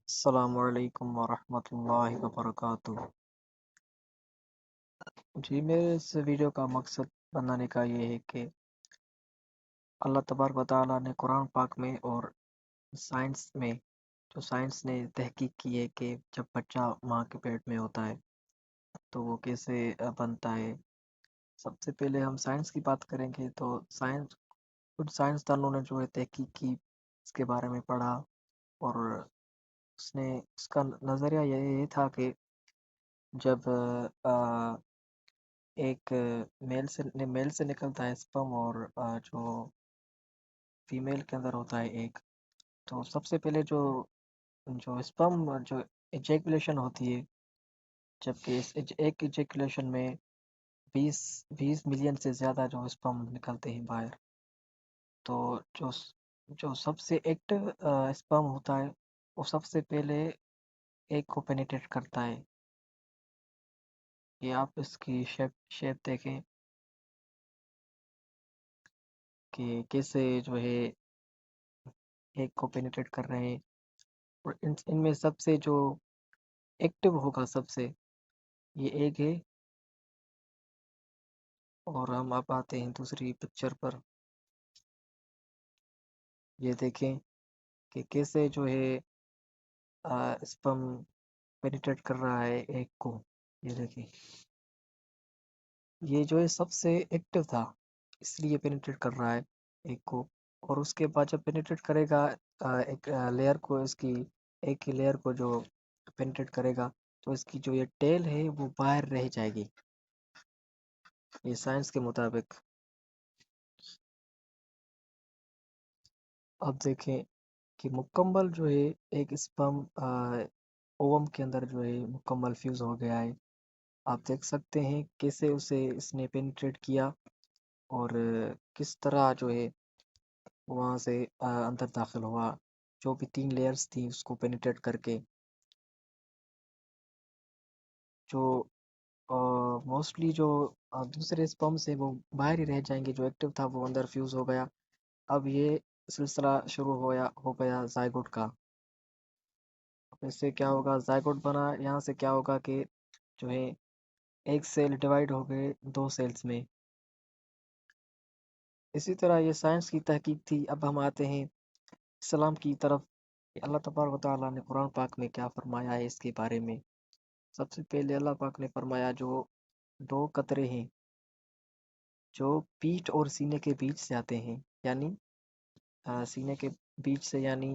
السلام علیکم ورحمۃ اللہ وبرکاتہ۔ جی، میرے اس ویڈیو کا مقصد بنانے کا یہ ہے کہ اللہ تبارک و تعالیٰ نے قرآن پاک میں اور سائنس میں سائنس نے تحقیق کی ہے کہ جب بچہ ماں کے پیٹ میں ہوتا ہے تو وہ کیسے بنتا ہے۔ سب سے پہلے ہم سائنس کی بات کریں گے تو کچھ سائنسدانوں نے جو ہے تحقیق کی، اس کے بارے میں پڑھا، اور اس کا نظریہ یہ تھا کہ جب ایک میل سے نکلتا ہے سپرم، اور جو فیمیل کے اندر ہوتا ہے ایک، تو سب سے پہلے جو سپرم جو ایجیکولیشن ہوتی ہے، جبکہ اس ایک ایجیکولیشن میں 20 ملین سے زیادہ جو سپرم نکلتے ہیں باہر، تو جو سب سے ایکٹیو سپرم ہوتا ہے وہ سب سے پہلے ایک کو پینیٹریٹ کرتا ہے۔ یہ آپ اس کی شیپ دیکھیں کہ کیسے جو ہے ایک کو پینیٹریٹ کر رہے ہیں، اور ان میں سب سے جو ایکٹیو ہوگا سب سے یہ ایک ہے۔ اور ہم اب آتے ہیں دوسری پکچر پر، یہ دیکھیں کہ کیسے جو ہے اسپم پینیٹریٹ کر رہا ہے ایک کو۔ یہ دیکھیں، یہ جو ہے سب سے ایکٹیو تھا، اس لیے پینیٹریٹ کر رہا ہے ایک کو، اور اس کے بعد جب پینیٹریٹ کرے گا ایک لیئر کو، اس کی ایک لیئر کو جو پینیٹریٹ کرے گا تو اس کی جو یہ ٹیل ہے وہ باہر رہ جائے گی، یہ سائنس کے مطابق۔ اب دیکھیں کہ مکمل جو ہے ایک اسپم اوم کے اندر جو ہے مکمل فیوز ہو گیا ہے۔ آپ دیکھ سکتے ہیں کیسے اسے اس نے پینیٹریٹ کیا، اور کس طرح جو ہے وہاں سے اندر داخل ہوا، جو بھی 3 لیئرز تھی اس کو پینیٹریٹ کر کے۔ جو موسٹلی جو دوسرے اسپم سے وہ باہر ہی رہ جائیں گے، جو ایکٹیو تھا وہ اندر فیوز ہو گیا۔ اب یہ سلسلہ شروع ہو گیا زائگوٹ کا۔ اب اس سے کیا ہوگا، زائگوٹ بنا، یہاں سے کیا ہوگا کہ جو ہے ایک سیل ڈیوائیڈ ہو گئے 2 سیلز میں۔ اسی طرح یہ سائنس کی تحقیق تھی۔ اب ہم آتے ہیں اسلام کی طرف کہ اللہ تبارک و تعالیٰ نے قرآن پاک میں کیا فرمایا ہے اس کے بارے میں۔ سب سے پہلے اللہ پاک نے فرمایا جو 2 قطرے ہیں جو پیٹھ اور سینے کے بیچ سے آتے ہیں، یعنی سینے کے بیچ سے، یعنی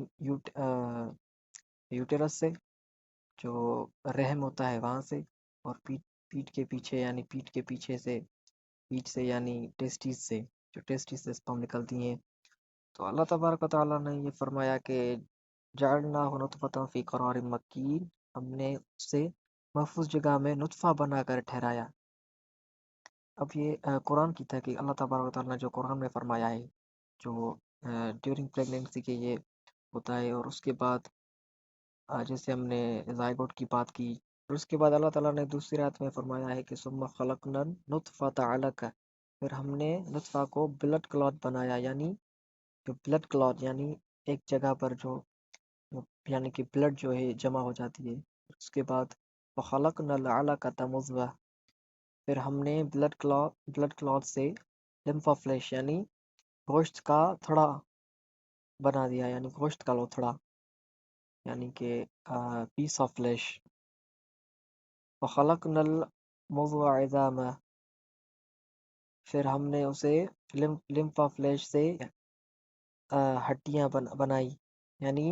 یوٹیرس سے، جو رحم ہوتا ہے وہاں سے، اور پیٹھ کے پیچھے، یعنی پیٹھ کے پیچھے سے، پیٹھ سے یعنی ٹیسٹیز سے، جو ٹیسٹیز سے سپرم نکلتی ہیں۔ تو اللہ تبارک و تعالیٰ نے یہ فرمایا کہ جعلناہ نطفۃ فی قرار مکین، ہم نے اسے محفوظ جگہ میں نطفہ بنا کر ٹھہرایا۔ اب یہ قرآن کی تحقیق، اللہ تبارک و تعالیٰ نے جو قرآن میں فرمایا ہے، جو ڈیورنگ پریگنینسی کے یہ ہوتا ہے، اور اس کے بعد جیسے ہم نے زائگوٹ کی بات کی، اور اس کے بعد اللہ تعالیٰ نے دوسری آیت میں فرمایا ہے کہ ثم خلقنا النطفۃ علقہ، پھر ہم نے نطفہ کو بلڈ کلات بنایا، یعنی جو بلڈ کلات یعنی ایک جگہ پر جو یعنی کہ بلڈ جو ہے جمع ہو جاتی ہے۔ اس کے بعد وخلقنا العلقۃ مضغہ، پھر ہم نے بلڈ کلات سے لمفا فلیش یعنی گوشت کا تھڑا بنا دیا، یعنی گوشت کا لوتھڑا، یعنی کہ پیس آف فلیش۔ وخلقنا المضغہ عظاما، پھر ہم نے اسے لمفا فلیش سے ہڈیاں بنائی، یعنی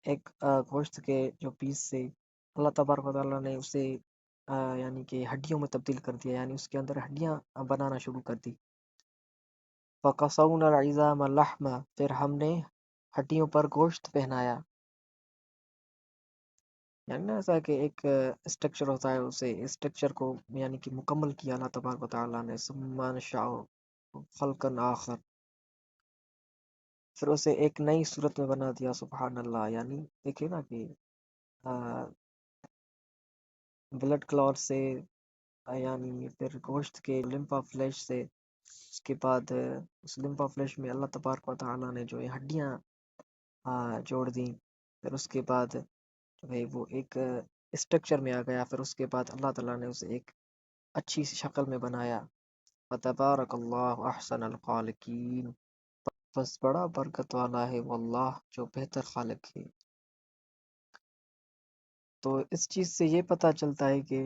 ایک گوشت کے جو پیس سے اللہ تبارک و تعالیٰ نے اسے یعنی کہ ہڈیوں میں تبدیل کر دیا، یعنی اس کے اندر ہڈیاں بنانا شروع کر دی۔ فَقَصَوْنَا الْعِظَامَ لَحْمًا، پھر ہم نے ہڈیوں پر گوشت پہنایا، یعنی ایسا کہ ایک اسٹرکچر ہوتا ہے، اسے اسٹرکچر کو یعنی کہ مکمل کیا اللہ تبارک و تعالیٰ نے۔ ثُمَّ نَنشَأُهُ خَلْقًا آخر، پھر اسے ایک نئی صورت میں بنا دیا۔ سبحان اللہ، یعنی دیکھیں نا کہ بلڈ کلوٹ سے، یعنی پھر گوشت کے لمفا فلیش سے، اس کے بعد اس لمفا فلیش میں اللہ تبارک و تعالیٰ نے جو ہڈیاں جوڑ دیں، پھر اس کے بعد بھائی وہ ایک اسٹرکچر میں آ گیا، پھر اس کے بعد اللہ تعالیٰ نے اسے ایک اچھی سی شکل میں بنایا. فتبارک اللہ احسن الخالقین، بس بڑا برکت والا ہے وہ اللہ جو بہتر خالق ہے. تو اس چیز سے یہ پتہ چلتا ہے کہ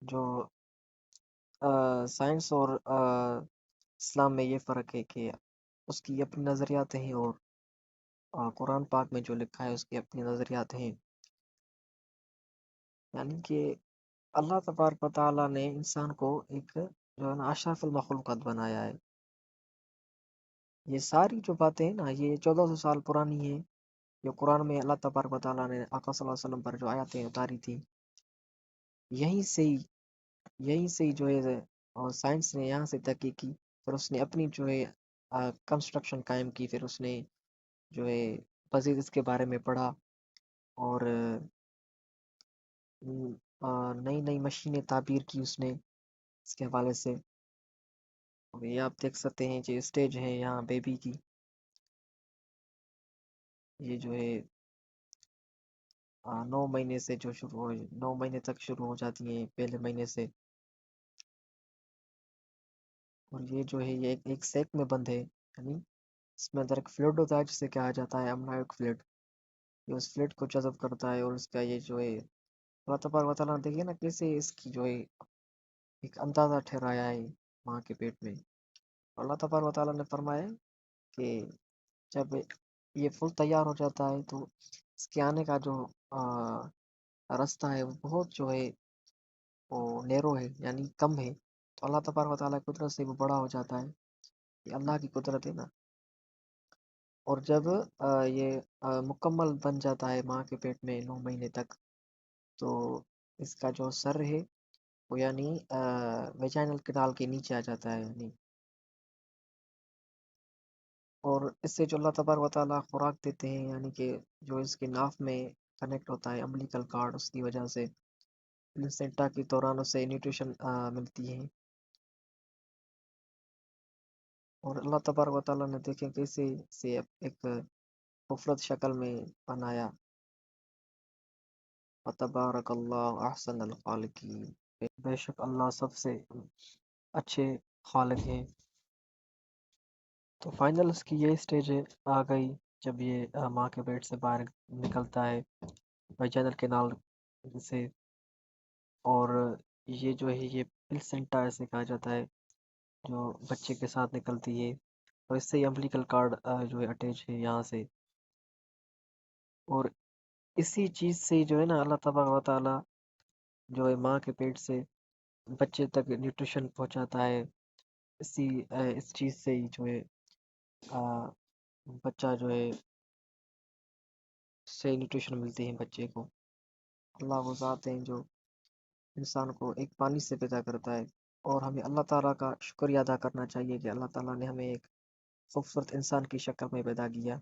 جو سائنس اور اسلام میں یہ فرق ہے کہ اس کی اپنی نظریات ہیں، اور قرآن پاک میں جو لکھا ہے اس کی اپنی نظریات ہیں. یعنی کہ اللہ تبارک و تعالیٰ نے انسان کو ایک جو ہے نا اشرف المخلوقات بنایا ہے. یہ ساری جو باتیں ہیں نا یہ 1400 سال پرانی ہیں. جو قرآن میں اللہ تبارک و تعالیٰ نے آقا صلی اللہ علیہ وسلم پر جو آیاتیں اتاری تھی، یہیں سے ہی یہیں سے ہی جو ہے اور سائنس نے یہاں سے تحقیق کی، پھر اس نے اپنی جو ہے کنسٹرکشن قائم کی، پھر اس نے جو ہے مزید اس کے بارے میں پڑھا، اور نئی نئی مشینیں تعبیر کی اس نے اس کے حوالے سے. یہ آپ دیکھ سکتے ہیں جو اسٹیج ہے یہاں بیبی کی، یہ جو ہے 9 مہینے سے جو شروع ہو 9 مہینے تک شروع ہو جاتی ہیں پہلے مہینے سے. اور یہ جو ہے یہ ایک سیک میں بند ہے، یعنی اس میں اندر ایک فلوڈ ہوتا ہے جسے کہا جاتا ہے امنائک فلوڈ. یہ اس فلوڈ کو جذب کرتا ہے، اور اس کا یہ جو ہے اللہ تبارک و تعالیٰ نے دیکھیے نا کیسے اس کی جو ہے ایک اندازہ ٹھہرایا ہے ماں کے پیٹ میں. اللہ تبارک و تعالیٰ نے فرمایا کہ جب یہ پھول تیار ہو جاتا ہے تو اس کے آنے کا جو راستہ ہے وہ بہت جو ہے وہ نیرو ہے، یعنی کم ہے. تو اللہ تبارک و تعالیٰ کی قدرت سے وہ بڑا ہو جاتا ہے. یہ اللہ کی قدرت ہے نا. اور جب یہ مکمل بن جاتا ہے ماں کے پیٹ میں 9 مہینے تک، تو اس کا جو سر ہے وہ یعنی ویجائنل کنال کے نیچے آ جاتا ہے یعنی. اور اس سے جو اللہ تبارک و تعالیٰ خوراک دیتے ہیں، یعنی کہ جو اس کے ناف میں کنیکٹ ہوتا ہے امبلیکل کارڈ، اس کی وجہ سے پلسینٹا کے دوران اسے نیوٹریشن ملتی ہے. اور اللہ تبارک و تعالیٰ نے دیکھیں کیسے سے ایک خوبصورت شکل میں بنایا. وتبارک اللہ احسن الخالقین، بے شک اللہ سب سے اچھے خالق ہیں. تو فائنل اس کی یہ سٹیج آ گئی جب یہ ماں کے پیٹ سے باہر نکلتا ہے ویجینل کینال سے. اور یہ جو ہے یہ پلسنٹا ایسے کہا جاتا ہے جو بچے کے ساتھ نکلتی ہے، اور اس سے امبلیکل کارڈ جو ہے اٹیچ ہے یہاں سے. اور اسی چیز سے جو ہے نا اللہ تبارک و تعالیٰ جو ہے ماں کے پیٹ سے بچے تک نیوٹریشن پہنچاتا ہے. اس چیز سے ہی جو ہے بچہ جو ہے سے نیوٹریشن ملتی ہے بچے کو. اللہ وہ ذات ہیں جو انسان کو ایک پانی سے پیدا کرتا ہے، اور ہمیں اللہ تعالیٰ کا شکریہ ادا کرنا چاہیے کہ اللہ تعالیٰ نے ہمیں ایک خوبصورت انسان کی شکل میں پیدا کیا.